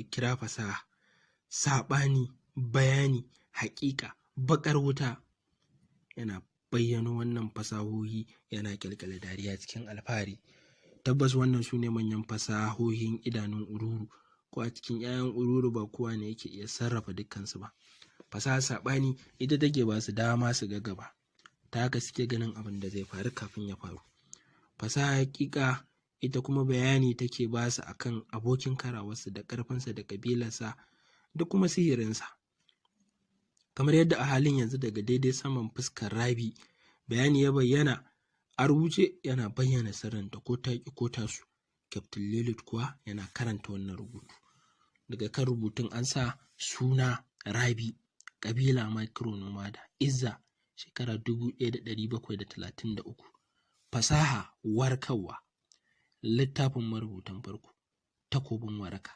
kira fasaha, saɓani, bayani, haƙiƙa, baƙar wuta. Yana bayyano wannan fasahohi yana ƙyalƙyala dariya cikin alfahari. Tabbas wannan su ne manyan fasahohin idanun ururu, ko a cikin 'ya'yan ururu ba kowa ne yake iya sarrafa dukkansu ba. Fasahar saɓani ita take ba su dama su ga gaba, ta haka suke ganin abin da zai faru kafin ya faru. Fasahar haƙiƙa ita kuma bayani take ba su akan abokin karawarsu da ƙarfinsa da ƙabilarsa da kuma sihirinsa. Kamar yadda a halin yanzu daga daidai saman fuskar Rabi bayani ya bayyana a rubuce, yana bayyana sirrinta ko ta ƙi ko ta so. Captain Lilith kuwa yana karanta wannan rubutu. Daga kan rubutun an sa suna Rabi, ƙabila Micro Nomada, Izza, shekara 1733, fasaha warkarwa, littafin marubutan farko, takobin waraka.